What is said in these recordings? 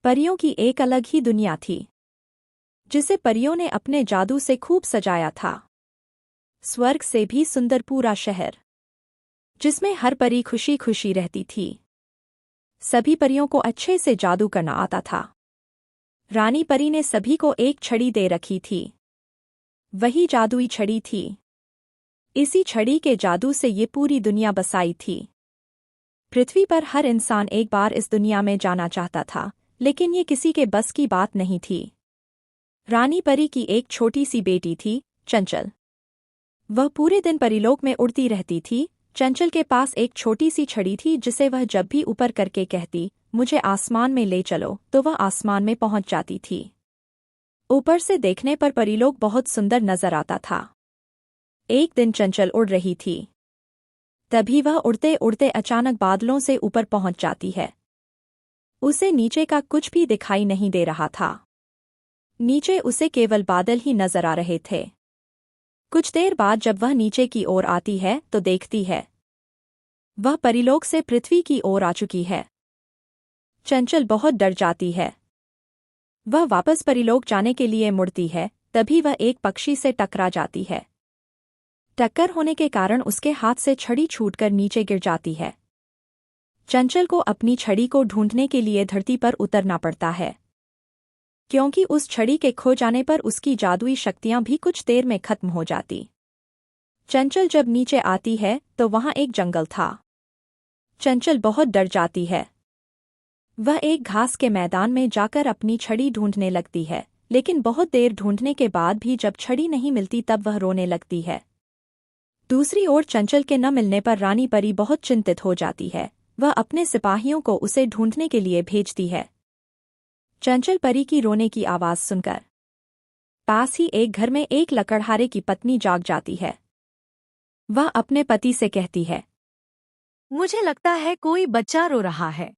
परियों की एक अलग ही दुनिया थी, जिसे परियों ने अपने जादू से खूब सजाया था। स्वर्ग से भी सुंदर पूरा शहर, जिसमें हर परी खुशी खुशी रहती थी। सभी परियों को अच्छे से जादू करना आता था। रानी परी ने सभी को एक छड़ी दे रखी थी। वही जादुई छड़ी थी। इसी छड़ी के जादू से ये पूरी दुनिया बसाई थी। पृथ्वी पर हर इंसान एक बार इस दुनिया में जाना चाहता था, लेकिन ये किसी के बस की बात नहीं थी। रानी परी की एक छोटी सी बेटी थी, चंचल। वह पूरे दिन परीलोक में उड़ती रहती थी। चंचल के पास एक छोटी सी छड़ी थी, जिसे वह जब भी ऊपर करके कहती, मुझे आसमान में ले चलो, तो वह आसमान में पहुंच जाती थी। ऊपर से देखने पर परीलोक बहुत सुंदर नजर आता था। एक दिन चंचल उड़ रही थी। तभी वह उड़ते उड़ते अचानक बादलों से ऊपर पहुंच जाती है। उसे नीचे का कुछ भी दिखाई नहीं दे रहा था। नीचे उसे केवल बादल ही नजर आ रहे थे। कुछ देर बाद जब वह नीचे की ओर आती है तो देखती है वह परीलोक से पृथ्वी की ओर आ चुकी है। चंचल बहुत डर जाती है। वह वापस परीलोक जाने के लिए मुड़ती है, तभी वह एक पक्षी से टकरा जाती है। टक्कर होने के कारण उसके हाथ से छड़ी छूटकर नीचे गिर जाती है। चंचल को अपनी छड़ी को ढूंढने के लिए धरती पर उतरना पड़ता है, क्योंकि उस छड़ी के खो जाने पर उसकी जादुई शक्तियां भी कुछ देर में खत्म हो जाती। चंचल जब नीचे आती है तो वहां एक जंगल था। चंचल बहुत डर जाती है। वह एक घास के मैदान में जाकर अपनी छड़ी ढूंढने लगती है, लेकिन बहुत देर ढूंढने के बाद भी जब छड़ी नहीं मिलती तब वह रोने लगती है। दूसरी ओर चंचल के न मिलने पर रानी परी बहुत चिंतित हो जाती है। वह अपने सिपाहियों को उसे ढूंढने के लिए भेजती है। चंचल परी की रोने की आवाज सुनकर पास ही एक घर में एक लकड़हारे की पत्नी जाग जाती है। वह अपने पति से कहती है, मुझे लगता है कोई बच्चा रो रहा है।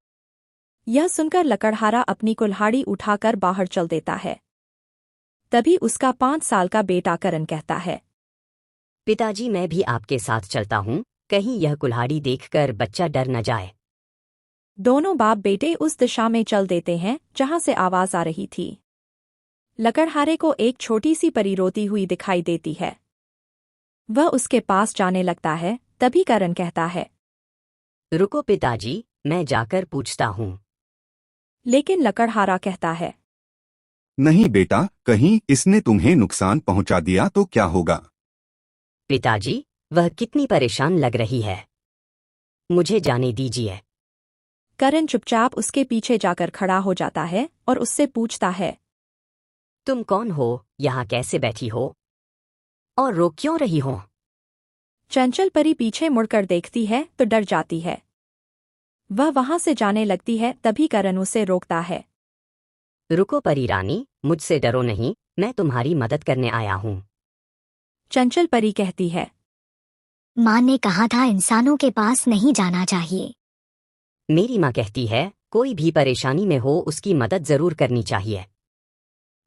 यह सुनकर लकड़हारा अपनी कुल्हाड़ी उठाकर बाहर चल देता है। तभी उसका 5 साल का बेटा करण कहता है, पिताजी मैं भी आपके साथ चलता हूँ, कहीं यह कुल्हाड़ी देखकर बच्चा डर न जाए। दोनों बाप बेटे उस दिशा में चल देते हैं जहां से आवाज आ रही थी। लकड़हारे को एक छोटी सी परी रोती हुई दिखाई देती है। वह उसके पास जाने लगता है। तभी करण कहता है, रुको पिताजी, मैं जाकर पूछता हूँ। लेकिन लकड़हारा कहता है, नहीं बेटा, कहीं इसने तुम्हें नुकसान पहुंचा दिया तो क्या होगा। पिताजी, वह कितनी परेशान लग रही है, मुझे जाने दीजिए। करण चुपचाप उसके पीछे जाकर खड़ा हो जाता है और उससे पूछता है, तुम कौन हो, यहाँ कैसे बैठी हो और रो क्यों रही हो। चंचल परी पीछे मुड़कर देखती है तो डर जाती है। वह वहां से जाने लगती है। तभी करण उसे रोकता है। रुको परी रानी, मुझसे डरो नहीं, मैं तुम्हारी मदद करने आया हूँ। चंचल परी कहती है, माँ ने कहा था इंसानों के पास नहीं जाना चाहिए। मेरी माँ कहती है कोई भी परेशानी में हो उसकी मदद जरूर करनी चाहिए।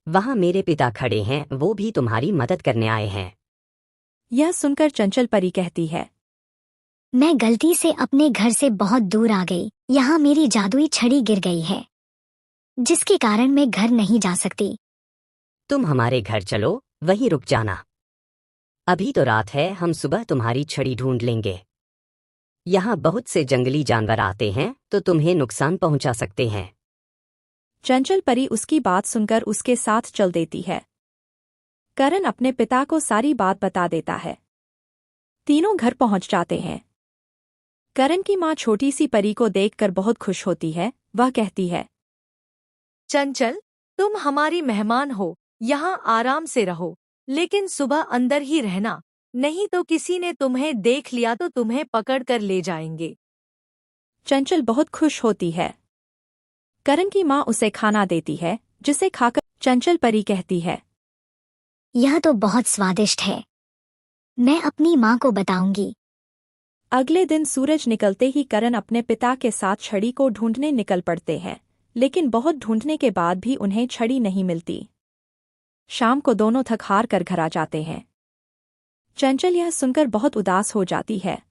वहाँ मेरे पिता खड़े हैं, वो भी तुम्हारी मदद करने आए हैं। यह सुनकर चंचल परी कहती है, मैं गलती से अपने घर से बहुत दूर आ गई। यहाँ मेरी जादुई छड़ी गिर गई है, जिसके कारण मैं घर नहीं जा सकती। तुम हमारे घर चलो, वहीं रुक जाना। अभी तो रात है, हम सुबह तुम्हारी छड़ी ढूंढ लेंगे। यहाँ बहुत से जंगली जानवर आते हैं तो तुम्हें नुकसान पहुंचा सकते हैं। चंचल परी उसकी बात सुनकर उसके साथ चल देती है। करण अपने पिता को सारी बात बता देता है। तीनों घर पहुंच जाते हैं। करण की माँ छोटी सी परी को देखकर बहुत खुश होती है। वह कहती है, चंचल, तुम हमारी मेहमान हो, यहाँ आराम से रहो, लेकिन सुबह अंदर ही रहना, नहीं तो किसी ने तुम्हें देख लिया तो तुम्हें पकड़ कर ले जाएंगे। चंचल बहुत खुश होती है। करण की माँ उसे खाना देती है, जिसे खाकर चंचल परी कहती है, यह तो बहुत स्वादिष्ट है, मैं अपनी माँ को बताऊंगी। अगले दिन सूरज निकलते ही करण अपने पिता के साथ छड़ी को ढूंढने निकल पड़ते हैं, लेकिन बहुत ढूंढने के बाद भी उन्हें छड़ी नहीं मिलती। शाम को दोनों थक हार कर घर आ जाते हैं। चंचल यह सुनकर बहुत उदास हो जाती है।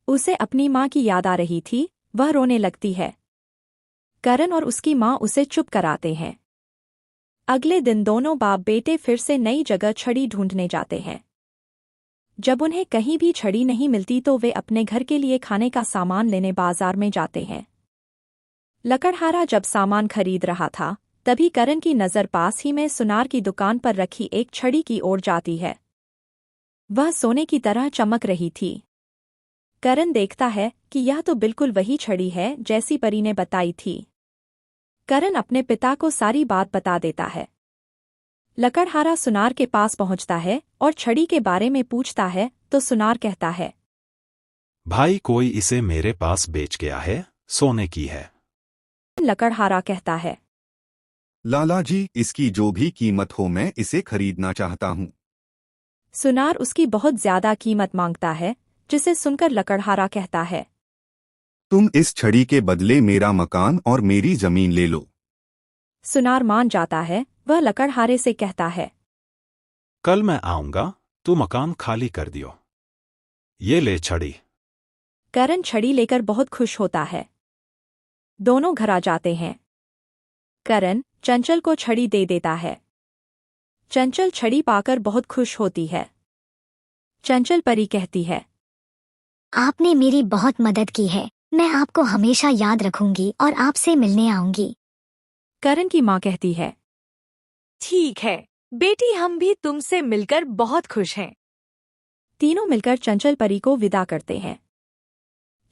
उसे अपनी माँ की याद आ रही थी। वह रोने लगती है। करण और उसकी माँ उसे चुप कराते हैं। अगले दिन दोनों बाप बेटे फिर से नई जगह छड़ी ढूंढने जाते हैं। जब उन्हें कहीं भी छड़ी नहीं मिलती तो वे अपने घर के लिए खाने का सामान लेने बाजार में जाते हैं। लकड़हारा जब सामान खरीद रहा था तभी करण की नज़र पास ही में सुनार की दुकान पर रखी एक छड़ी की ओर जाती है। वह सोने की तरह चमक रही थी। करण देखता है कि यह तो बिल्कुल वही छड़ी है जैसी परी ने बताई थी। करण अपने पिता को सारी बात बता देता है। लकड़हारा सुनार के पास पहुंचता है और छड़ी के बारे में पूछता है तो सुनार कहता है, भाई कोई इसे मेरे पास बेच गया है, सोने की है। लकड़हारा कहता है, लाला जी, इसकी जो भी कीमत हो मैं इसे खरीदना चाहता हूँ। सुनार उसकी बहुत ज्यादा कीमत मांगता है, जिसे सुनकर लकड़हारा कहता है, तुम इस छड़ी के बदले मेरा मकान और मेरी जमीन ले लो। सुनार मान जाता है। वह लकड़हारे से कहता है, कल मैं आऊंगा, तू मकान खाली कर दियो। ये ले छड़ी। करण छड़ी लेकर बहुत खुश होता है। दोनों घर आ जाते हैं। करण चंचल को छड़ी दे देता है। चंचल छड़ी पाकर बहुत खुश होती है। चंचल परी कहती है, आपने मेरी बहुत मदद की है। मैं आपको हमेशा याद रखूंगी और आपसे मिलने आऊंगी। करण की माँ कहती है, ठीक है बेटी, हम भी तुमसे मिलकर बहुत खुश हैं। तीनों मिलकर चंचल परी को विदा करते हैं।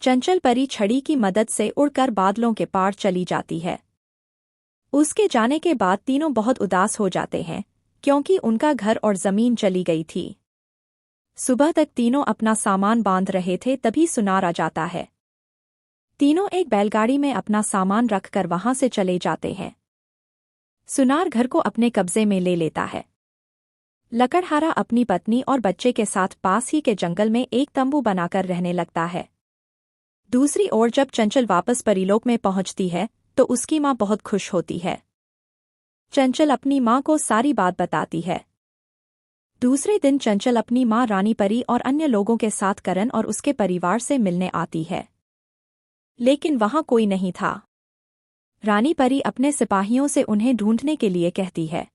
चंचल परी छड़ी की मदद से उड़कर बादलों के पार चली जाती है। उसके जाने के बाद तीनों बहुत उदास हो जाते हैं क्योंकि उनका घर और जमीन चली गई थी। सुबह तक तीनों अपना सामान बांध रहे थे तभी सुनार आ जाता है। तीनों एक बैलगाड़ी में अपना सामान रखकर वहां से चले जाते हैं। सुनार घर को अपने कब्जे में ले लेता है। लकड़हारा अपनी पत्नी और बच्चे के साथ पास ही के जंगल में एक तंबू बनाकर रहने लगता है। दूसरी ओर जब चंचल वापस परीलोक में पहुंचती है तो उसकी माँ बहुत खुश होती है। चंचल अपनी माँ को सारी बात बताती है। दूसरे दिन चंचल अपनी माँ रानी परी और अन्य लोगों के साथ करण और उसके परिवार से मिलने आती है, लेकिन वहां कोई नहीं था। रानी परी अपने सिपाहियों से उन्हें ढूंढने के लिए कहती है।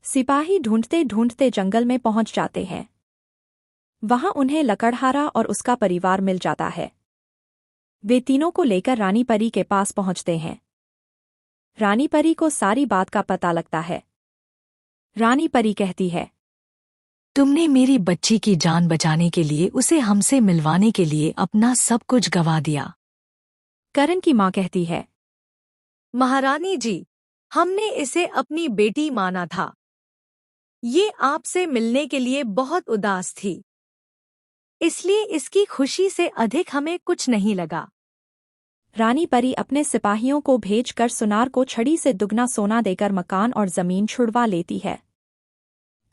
सिपाही ढूंढते ढूंढते जंगल में पहुंच जाते हैं। वहां उन्हें लकड़हारा और उसका परिवार मिल जाता है। वे तीनों को लेकर रानी परी के पास पहुंचते हैं। रानी परी को सारी बात का पता लगता है। रानी परी कहती है, तुमने मेरी बच्ची की जान बचाने के लिए उसे हमसे मिलवाने के लिए अपना सब कुछ गवा दिया। करण की माँ कहती है, महारानी जी, हमने इसे अपनी बेटी माना था। ये आपसे मिलने के लिए बहुत उदास थी, इसलिए इसकी खुशी से अधिक हमें कुछ नहीं लगा। रानी परी अपने सिपाहियों को भेजकर सुनार को छड़ी से दुगना सोना देकर मकान और जमीन छुड़वा लेती है।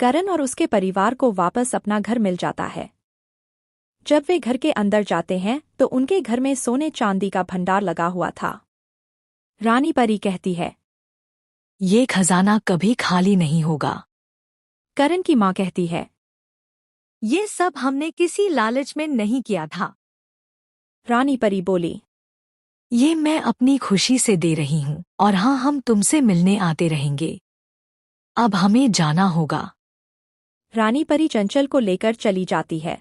करण और उसके परिवार को वापस अपना घर मिल जाता है। जब वे घर के अंदर जाते हैं तो उनके घर में सोने चांदी का भंडार लगा हुआ था। रानी परी कहती है, ये खजाना कभी खाली नहीं होगा। करण की माँ कहती है, ये सब हमने किसी लालच में नहीं किया था। रानी परी बोली, ये मैं अपनी खुशी से दे रही हूँ और हाँ, हम तुमसे मिलने आते रहेंगे। अब हमें जाना होगा। रानी परी चंचल को लेकर चली जाती है।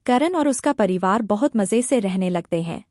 करण और उसका परिवार बहुत मजे से रहने लगते हैं।